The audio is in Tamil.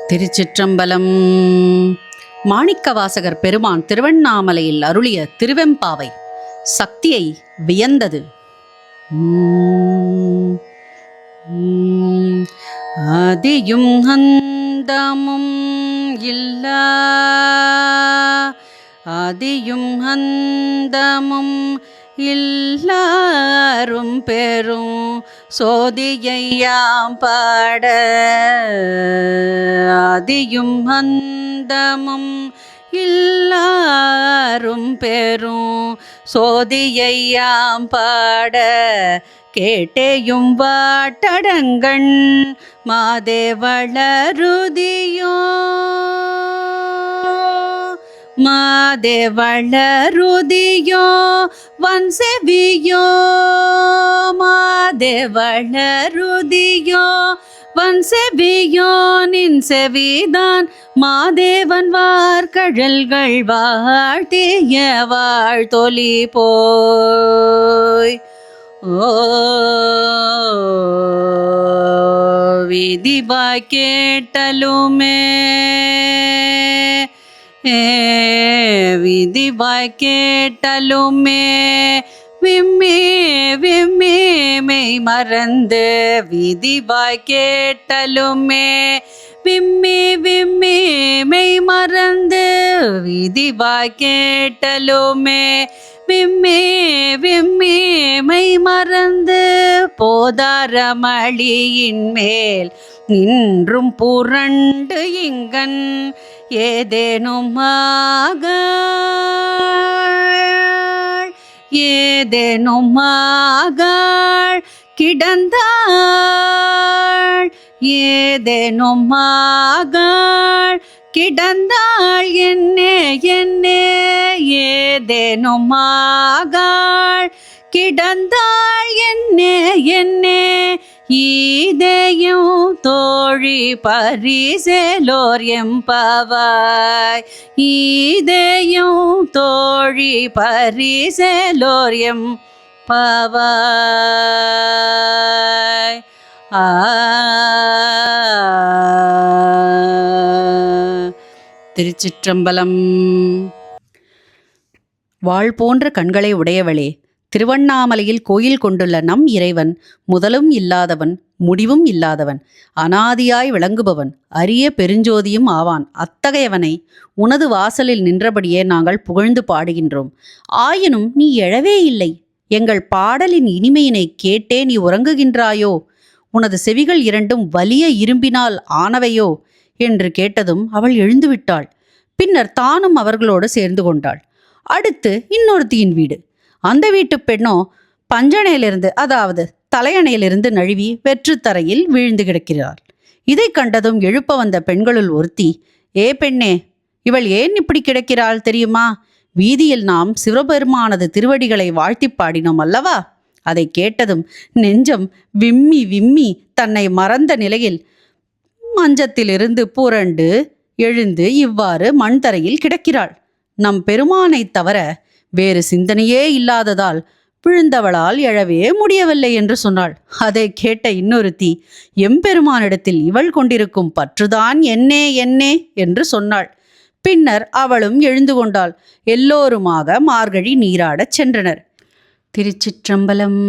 திருச்சிற்றம்பலம். மாணிக்கவாசகர் பெருமான் திருவண்ணாமலையில் அருளிய திருவெம்பாவை சக்தியை வியந்தது. ஆதியும் அந்தமும் இல்லா, ஆதியும் அந்தமும் எல்லாரும் பெரும் சோதியையாம் பாட, ஆதியும் அந்தமும் எல்லாரும் பெரும் சோதியையாம் பாட, கேட்டேயும் வாட்டடங்கண் மாதேவளருதியோ, மாதேவளருதியோ வன்செவியோ, மாதேவளருதியோ வன்செவியோ நின் செவிதான் மாதேவன் வார்கழல்கள் வாழ்த்திய வாழ்த்தொலி போய். ஓ விதிவாய் கேட்டலுமே, விதிவாய் கேட்டலுமே விம்மி விம்மி மெய் மறந்து, விதிவாய் கேட்டலுமே விம்மி விம்மி மெய் மறந்து, விதிவாய் கேட்டலுமே விம்மி விம்மி மெய் மறந்து, போதாரமளியின் மேல் நின்றும் புரண்டு இங்கன் ஏதேனுமாக, ஏதேனுமாக கிடந்தாள், ஏதேனுமாக கிடந்தாள் என்னே என்னே, ஏதேனுமாக கிடந்தாள் என்னே என்னே, ஈதேயும் தோழி பரிசேலோர் எம்பவாய், ஈதேயும் தோழி பரிசேலோர் எம்பவாய். திருச்சிற்றம்பலம். வாழ் போன்ற கண்களை உடையவளே, திருவண்ணாமலையில் கோயில் கொண்டுள்ள நம் இறைவன் முதலும் இல்லாதவன், முடிவும் இல்லாதவன், அனாதியாய் விளங்குபவன், அரிய பெருஞ்சோதியும் ஆவான். அத்தகையவனை உனது வாசலில் நின்றபடியே நாங்கள் புகழ்ந்து பாடுகின்றோம். ஆயினும் நீ எழவே இல்லை. எங்கள் பாடலின் இனிமையினை கேட்டே நீ உறங்குகின்றாயோ? உனது செவிகள் இரண்டும் வலிய இரும்பினால் ஆனவையோ என்று கேட்டதும் அவள் எழுந்துவிட்டாள். பின்னர் தானும் அவர்களோடு சேர்ந்து கொண்டாள். அடுத்து இன்னொருத்தியின் வீடு. அந்த வீட்டு பெண்ணோ பஞ்சணையிலிருந்து, அதாவது தலையணையிலிருந்து நழுவி வெற்றுத்தரையில் வீழ்ந்து கிடக்கிறாள். இதை கண்டதும் எழுப்ப வந்த பெண்களுள் ஒருத்தி, ஏ பெண்ணே, இவள் ஏன் இப்படி கிடக்கிறாள் தெரியுமா? வீதியில் நாம் சிவபெருமானது திருவடிகளை வாழ்த்தி பாடினோம் அல்லவா? அதை கேட்டதும் நெஞ்சம் விம்மி விம்மி தன்னை மறந்த நிலையில் மஞ்சத்திலிருந்து புரண்டு எழுந்து இவ்வாறு மண் தரையில் கிடக்கிறாள். நம் பெருமானை தவிர வேறு சிந்தனையே இல்லாததால் விழுந்தவளால் எழவே முடியவில்லை என்று சொன்னாள். அதை கேட்ட இன்னொருத்தி, எம்பெருமானிடத்தில் இவள் கொண்டிருக்கும் பற்றுதான் என்னே என்னே என்று சொன்னாள். பின்னர் அவளும் எழுந்து கொண்டாள். எல்லோருமாக மார்கழி நீராடச் சென்றனர். திருச்சிற்றம்பலம்.